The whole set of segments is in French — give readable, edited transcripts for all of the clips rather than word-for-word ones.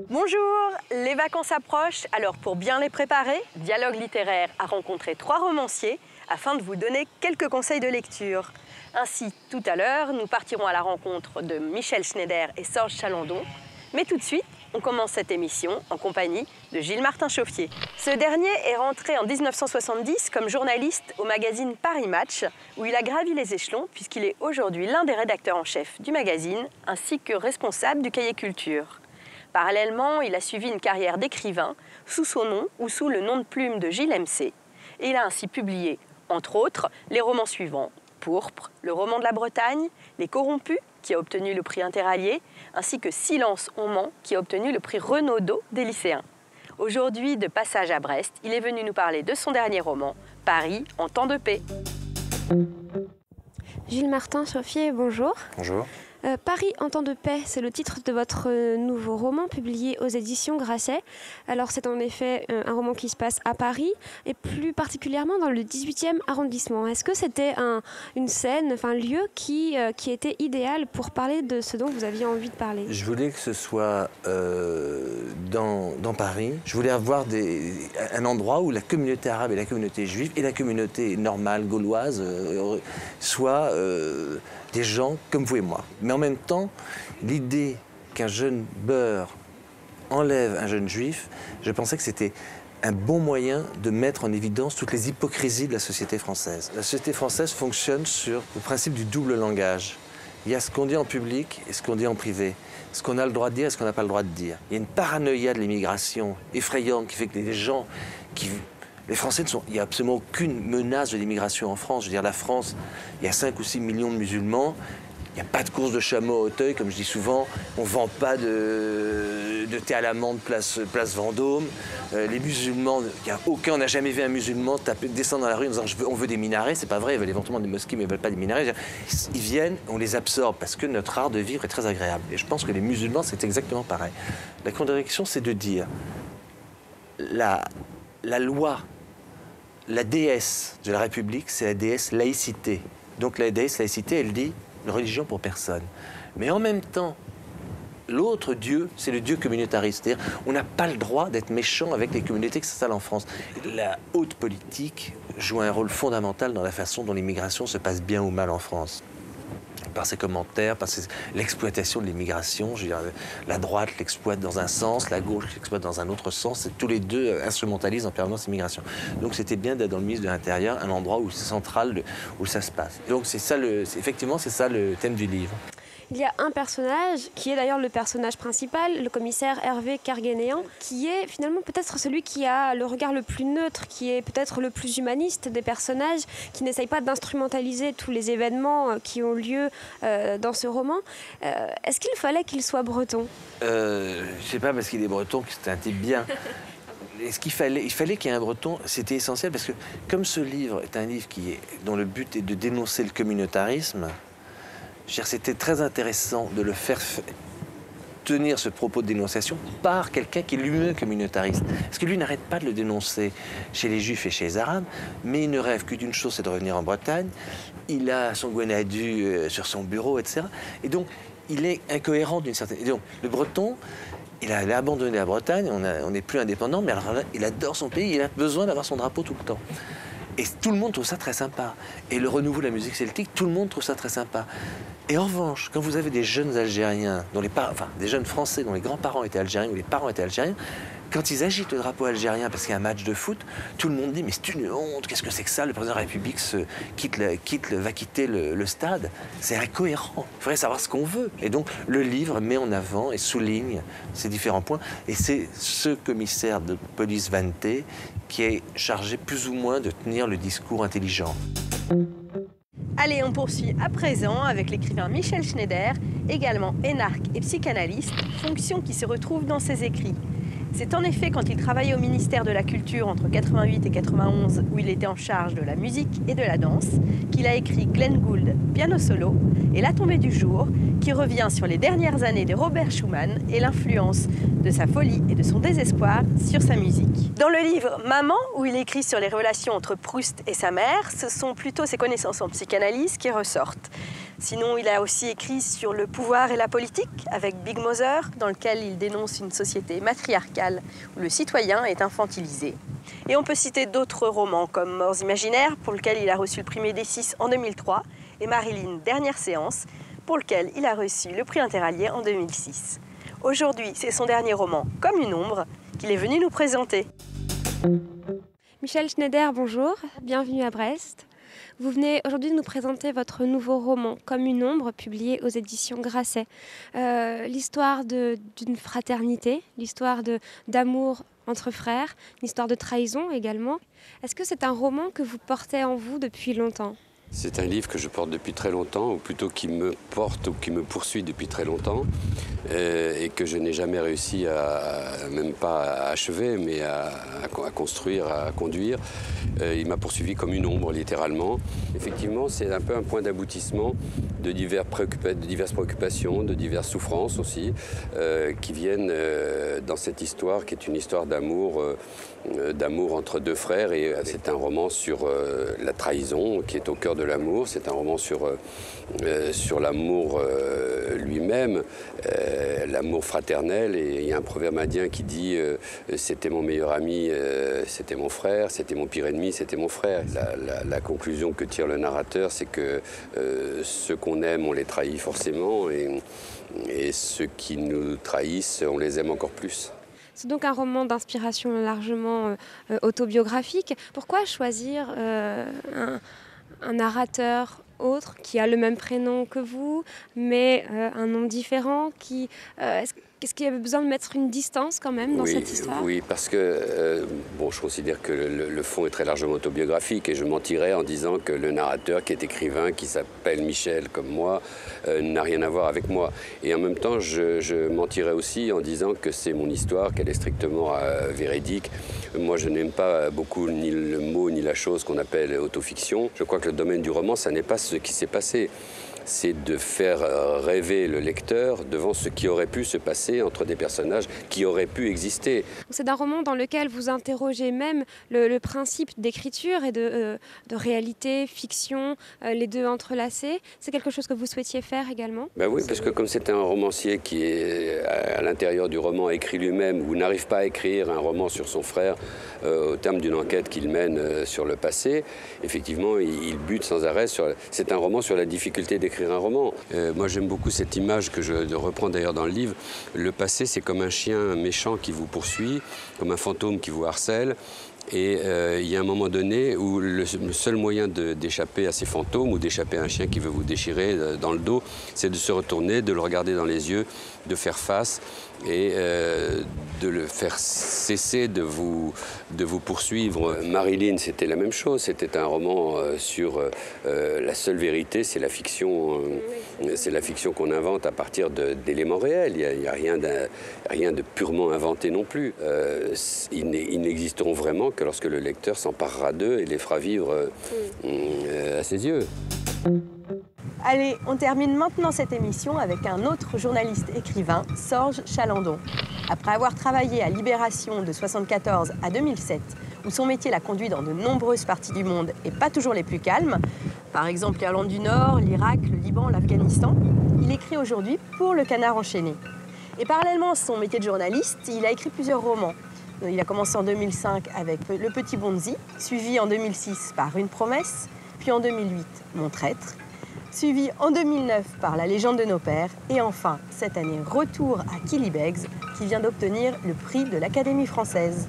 Bonjour, les vacances approchent, alors pour bien les préparer, Dialogue littéraire a rencontré 3 romanciers afin de vous donner quelques conseils de lecture. Ainsi, tout à l'heure, nous partirons à la rencontre de Michel Schneider et Sorge Chalandon. Mais tout de suite, on commence cette émission en compagnie de Gilles Martin-Chauffier. Ce dernier est rentré en 1970 comme journaliste au magazine Paris Match, où il a gravi les échelons puisqu'il est aujourd'hui l'un des rédacteurs en chef du magazine, ainsi que responsable du cahier culture. Parallèlement, il a suivi une carrière d'écrivain sous son nom ou sous le nom de plume de Gilles MC. Et il a ainsi publié, entre autres, les romans suivants: Pourpre, le roman de la Bretagne, Les Corrompus, qui a obtenu le prix Interallié, ainsi que Silence, on ment, qui a obtenu le prix Renaudot des lycéens. Aujourd'hui, de passage à Brest, il est venu nous parler de son dernier roman, Paris en temps de paix. Gilles Martin-Chauffier, bonjour. Bonjour. Paris en temps de paix, c'est le titre de votre nouveau roman publié aux éditions Grasset. Alors c'est en effet un roman qui se passe à Paris et plus particulièrement dans le 18e arrondissement. Est-ce que c'était une scène, un lieu qui était idéal pour parler de ce dont vous aviez envie de parler? Je voulais que ce soit dans Paris. Je voulais avoir un endroit où la communauté arabe et la communauté juive et la communauté normale, gauloise, soient des gens comme vous et moi. Mais en même temps, l'idée qu'un jeune beurre enlève un jeune juif, je pensais que c'était un bon moyen de mettre en évidence toutes les hypocrisies de la société française. La société française fonctionne sur le principe du double langage. Il y a ce qu'on dit en public et ce qu'on dit en privé. Ce qu'on a le droit de dire et ce qu'on n'a pas le droit de dire. Il y a une paranoïa de l'immigration effrayante qui fait que les gens les Français il n'y a absolument aucune menace de l'immigration en France. Je veux dire, la France, il y a 5 ou 6 millions de musulmans. Il n'y a pas de course de chameau à Auteuil, comme je dis souvent. On ne vend pas de thé à l'amande place Vendôme. Les musulmans, on n'a jamais vu un musulman descendre dans la rue en disant on veut des minarets. C'est pas vrai, ils veulent éventuellement des mosquées, mais ils ne veulent pas des minarets. Ils viennent, on les absorbe parce que notre art de vivre est très agréable. Et je pense que les musulmans, c'est exactement pareil. La contradiction, c'est de dire la loi, la déesse de la République, c'est la déesse laïcité. Donc la déesse laïcité, elle dit une religion pour personne. Mais en même temps, l'autre Dieu, c'est le Dieu communautariste. C'est-à-dire, on n'a pas le droit d'être méchant avec les communautés qui s'installent en France. La haute politique joue un rôle fondamental dans la façon dont l'immigration se passe bien ou mal en France. Par ses commentaires, par l'exploitation de l'immigration. Je veux dire, la droite l'exploite dans un sens, la gauche l'exploite dans un autre sens. Tous les deux instrumentalisent en permanence l'immigration. Donc c'était bien d'être dans le ministre de l'Intérieur, un endroit où c'est central, où ça se passe. Donc effectivement, c'est ça le thème du livre. Il y a un personnage, qui est d'ailleurs le personnage principal, le commissaire Hervé Kerguénéan, qui est finalement peut-être celui qui a le regard le plus neutre, qui est peut-être le plus humaniste des personnages, qui n'essaye pas d'instrumentaliser tous les événements qui ont lieu dans ce roman. Est-ce qu'il fallait qu'il soit breton? Je sais pas, parce qu'il est breton, que c'est un type bien. Il fallait qu'il y ait un breton, c'était essentiel, parce que comme ce livre est un livre dont le but est de dénoncer le communautarisme, c'était très intéressant de le faire tenir ce propos de dénonciation par quelqu'un qui est lui-même communautariste. Parce que lui n'arrête pas de le dénoncer chez les Juifs et chez les Arabes, mais il ne rêve que d'une chose, c'est de revenir en Bretagne. Il a son Gwenadu sur son bureau, etc. Et donc, il est incohérent d'une certaine... Et donc, le Breton, il a abandonné la Bretagne, on n'est plus indépendant, mais alors là, il adore son pays, il a besoin d'avoir son drapeau tout le temps. Et tout le monde trouve ça très sympa. Et le renouveau de la musique celtique, tout le monde trouve ça très sympa. Et en revanche, quand vous avez des jeunes Algériens, des jeunes Français dont les grands-parents étaient algériens ou les parents étaient algériens, quand ils agitent le drapeau algérien parce qu'il y a un match de foot, tout le monde dit « mais c'est une honte, qu'est-ce que c'est que ça? Le président de la République va quitter le stade. » C'est incohérent. Il faudrait savoir ce qu'on veut. Et donc, le livre met en avant et souligne ces différents points. Et c'est ce commissaire de police Vanté qui est chargé plus ou moins de tenir le discours intelligent. Allez, on poursuit à présent avec l'écrivain Michel Schneider, également énarque et psychanalyste, fonction qui se retrouve dans ses écrits. C'est en effet quand il travaillait au ministère de la Culture entre 88 et 91, où il était en charge de la musique et de la danse, qu'il a écrit Glenn Gould, piano solo, et La tombée du jour, qui revient sur les dernières années de Robert Schumann et l'influence de sa folie et de son désespoir sur sa musique. Dans le livre Maman, où il écrit sur les relations entre Proust et sa mère, ce sont plutôt ses connaissances en psychanalyse qui ressortent. Sinon, il a aussi écrit sur le pouvoir et la politique avec Big Mother, dans lequel il dénonce une société matriarcale où le citoyen est infantilisé. Et on peut citer d'autres romans comme Morts imaginaires, pour lequel il a reçu le prix Médicis en 2003, et Marilyn, Dernière séance, pour lequel il a reçu le prix Interallié en 2006. Aujourd'hui, c'est son dernier roman, Comme une ombre, qu'il est venu nous présenter. Michel Schneider, bonjour, bienvenue à Brest. Vous venez aujourd'hui nous présenter votre nouveau roman, Comme une ombre, publié aux éditions Grasset. L'histoire d'une fraternité, l'histoire d'amour entre frères, l'histoire de trahison également. Est-ce que c'est un roman que vous portez en vous depuis longtemps ? C'est un livre que je porte depuis très longtemps, ou plutôt qui me porte ou qui me poursuit depuis très longtemps, et que je n'ai jamais réussi même pas à achever, mais à construire, à conduire. Il m'a poursuivi comme une ombre, littéralement. Effectivement, c'est un peu un point d'aboutissement de diverses préoccupations, de diverses souffrances aussi, qui viennent dans cette histoire, qui est une histoire d'amour entre deux frères. Et c'est un roman sur la trahison, qui est au cœur de l'amour. C'est un roman sur l'amour lui-même, l'amour fraternel. Et il y a un proverbe indien qui dit c'était mon meilleur ami, c'était mon frère, c'était mon pire ennemi, c'était mon frère. La conclusion que tire le narrateur, c'est que ceux qu'on aime, on les trahit forcément, et ceux qui nous trahissent, on les aime encore plus. C'est donc un roman d'inspiration largement autobiographique. Pourquoi choisir un narrateur autre qui a le même prénom que vous, mais un nom différent Est-ce qu'il y avait besoin de mettre une distance quand même dans cette histoire ? Oui, parce que je considère que le fond est très largement autobiographique, et je mentirais en disant que le narrateur, qui est écrivain, qui s'appelle Michel comme moi, n'a rien à voir avec moi. Et en même temps, je mentirais aussi en disant que c'est mon histoire, qu'elle est strictement véridique. Moi, je n'aime pas beaucoup ni le mot ni la chose qu'on appelle autofiction. Je crois que le domaine du roman, ça n'est pas ce qui s'est passé. C'est de faire rêver le lecteur devant ce qui aurait pu se passer entre des personnages qui auraient pu exister. C'est un roman dans lequel vous interrogez même le principe d'écriture et de réalité, fiction, les deux entrelacés. C'est quelque chose que vous souhaitiez faire également ? Oui, parce que comme c'est un romancier qui est à l'intérieur du roman écrit lui-même, ou n'arrive pas à écrire un roman sur son frère au terme d'une enquête qu'il mène sur le passé, effectivement, il bute sans arrêt c'est un roman sur la difficulté d'écrire un roman. Moi, j'aime beaucoup cette image que je reprends d'ailleurs dans le livre. Le passé, c'est comme un chien méchant qui vous poursuit, comme un fantôme qui vous harcèle. Et il y a un moment donné où le seul moyen d'échapper à ces fantômes, ou d'échapper à un chien qui veut vous déchirer dans le dos, c'est de se retourner, de le regarder dans les yeux, de faire face, et de le faire cesser de vous poursuivre. Marilyn, c'était la même chose. C'était un roman sur la seule vérité, c'est la fiction. C'est la fiction qu'on invente à partir d'éléments réels. Il n'y a rien de purement inventé non plus. Ils n'existeront vraiment que lorsque le lecteur s'emparera d'eux et les fera vivre à ses yeux. Allez, on termine maintenant cette émission avec un autre journaliste écrivain, Sorge Chalandon. Après avoir travaillé à Libération de 1974 à 2007, où son métier l'a conduit dans de nombreuses parties du monde et pas toujours les plus calmes, par exemple l'Irlande du Nord, l'Irak, le Liban, l'Afghanistan, il écrit aujourd'hui pour Le Canard enchaîné. Et parallèlement à son métier de journaliste, il a écrit plusieurs romans. Il a commencé en 2005 avec Le Petit Bonzi, suivi en 2006 par Une promesse, puis en 2008 Mon traître, suivi en 2009 par La légende de nos pères, et enfin, cette année, retour à Killybegs, qui vient d'obtenir le prix de l'Académie française.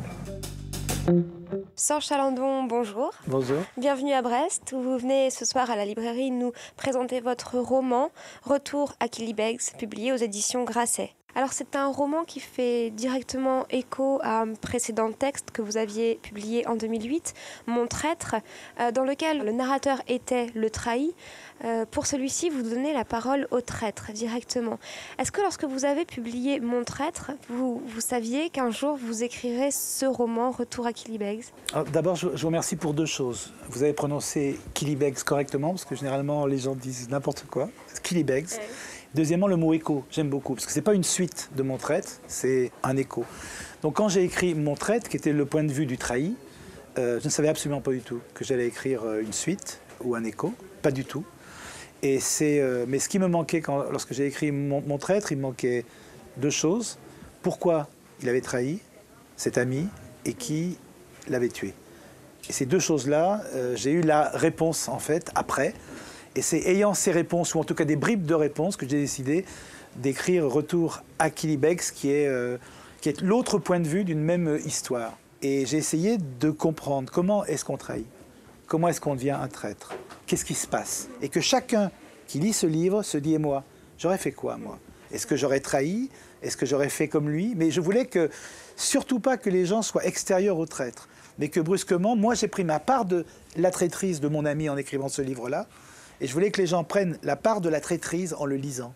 Sorge Chalandon, bonjour. Bonjour. Bienvenue à Brest, où vous venez ce soir à la librairie nous présenter votre roman « Retour à Killybegs », publié aux éditions Grasset. Alors c'est un roman qui fait directement écho à un précédent texte que vous aviez publié en 2008, Mon traître, dans lequel le narrateur était le trahi. Pour celui-ci, vous donnez la parole au traître directement. Est-ce que lorsque vous avez publié Mon traître, vous saviez qu'un jour vous écrirez ce roman, Retour à Killybegs ? D'abord, je vous remercie pour deux choses. Vous avez prononcé Killybegs correctement, parce que généralement les gens disent n'importe quoi. Killybegs. Ouais. Deuxièmement, le mot écho, j'aime beaucoup, parce que ce n'est pas une suite de Mon traître, c'est un écho. Donc quand j'ai écrit Mon traître, qui était le point de vue du trahi, je ne savais absolument pas du tout que j'allais écrire une suite ou un écho, pas du tout. Et mais ce qui me manquait lorsque j'ai écrit mon traître, il me manquait 2 choses. Pourquoi il avait trahi cet ami et qui l'avait tué. Et ces 2 choses-là, j'ai eu la réponse en fait après. Et c'est ayant ces réponses, ou en tout cas des bribes de réponses, que j'ai décidé d'écrire Retour à Quilibex, qui est l'autre point de vue d'une même histoire. Et j'ai essayé de comprendre comment est-ce qu'on trahit, comment est-ce qu'on devient un traître, qu'est-ce qui se passe. Et que chacun qui lit ce livre se dit, et moi, j'aurais fait quoi, moi? Est-ce que j'aurais trahi? Est-ce que j'aurais fait comme lui? Mais je voulais surtout pas que les gens soient extérieurs au traître, mais que brusquement, moi j'ai pris ma part de la traîtrise de mon ami en écrivant ce livre-là, et je voulais que les gens prennent la part de la traîtrise en le lisant.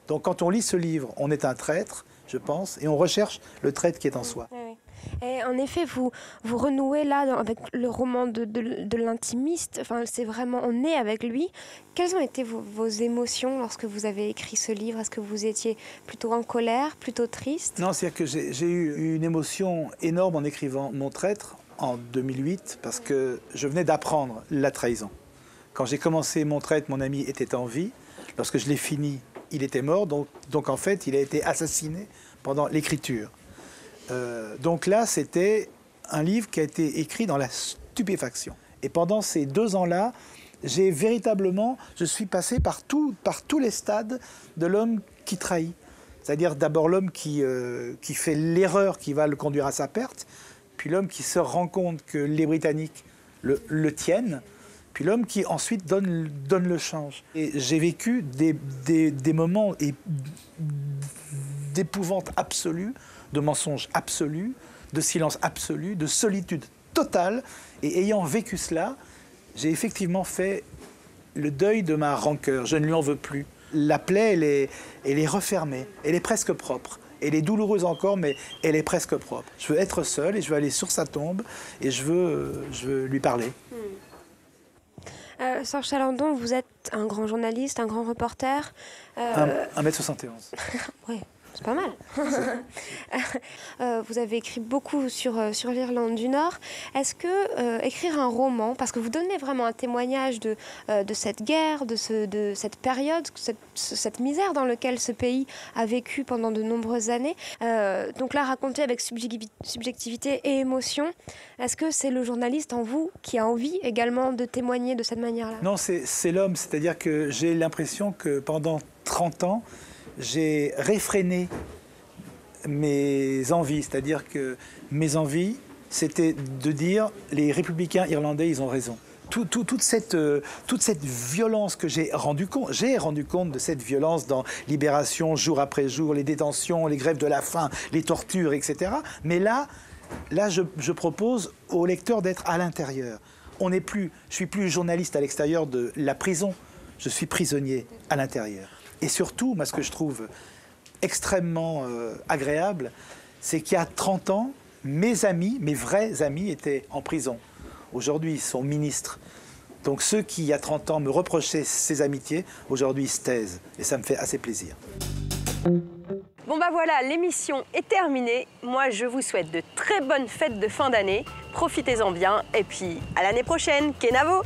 Donc quand on lit ce livre, on est un traître, je pense, et on recherche le traître qui est en soi. Oui. Et en effet, vous renouez là avec le roman de l'intimiste. Enfin, c'est vraiment, on est avec lui. Quelles ont été vos émotions lorsque vous avez écrit ce livre? Est-ce que vous étiez plutôt en colère, plutôt triste? Non, c'est-à-dire que j'ai eu une émotion énorme en écrivant Mon traître en 2008, parce que je venais d'apprendre la trahison. Quand j'ai commencé Mon traître, mon ami était en vie. Lorsque je l'ai fini, il était mort. Donc en fait, il a été assassiné pendant l'écriture. Donc là, c'était un livre qui a été écrit dans la stupéfaction. Et pendant ces 2 ans-là, je suis passé par tous les stades de l'homme qui trahit. C'est-à-dire d'abord l'homme qui fait l'erreur qui va le conduire à sa perte, puis l'homme qui se rend compte que les Britanniques le tiennent, puis l'homme qui ensuite donne le change. Et j'ai vécu des moments d'épouvante absolue, de mensonge absolu, de silence absolu, de solitude totale. Et ayant vécu cela, j'ai effectivement fait le deuil de ma rancœur. Je ne lui en veux plus. La plaie, elle est refermée, elle est presque propre. Elle est douloureuse encore, mais elle est presque propre. Je veux être seul et je veux aller sur sa tombe et je veux lui parler. Serge Chalandon, vous êtes un grand journaliste, un grand reporter. 1m71. Oui. C'est pas mal. Vous avez écrit beaucoup sur l'Irlande du Nord. Est-ce que écrire un roman, parce que vous donnez vraiment un témoignage de cette guerre, de cette période, cette misère dans laquelle ce pays a vécu pendant de nombreuses années, donc là raconté avec subjectivité et émotion, est-ce que c'est le journaliste en vous qui a envie également de témoigner de cette manière-là? Non, c'est l'homme, c'est-à-dire que j'ai l'impression que pendant 30 ans, j'ai réfréné mes envies, c'est-à-dire que mes envies, c'était de dire les républicains irlandais, ils ont raison. Toute cette violence que j'ai rendu compte de cette violence dans Libération, jour après jour, les détentions, les grèves de la faim, les tortures, etc. Mais là je propose aux lecteurs d'être à l'intérieur. Je suis plus journaliste à l'extérieur de la prison, je suis prisonnier à l'intérieur. Et surtout, moi, ce que je trouve extrêmement agréable, c'est qu'il y a 30 ans, mes amis, mes vrais amis, étaient en prison. Aujourd'hui, ils sont ministres. Donc ceux qui, il y a 30 ans, me reprochaient ces amitiés, aujourd'hui, ils se taisent. Et ça me fait assez plaisir. Bon bah voilà, l'émission est terminée. Moi, je vous souhaite de très bonnes fêtes de fin d'année. Profitez-en bien. Et puis, à l'année prochaine. Kenavo!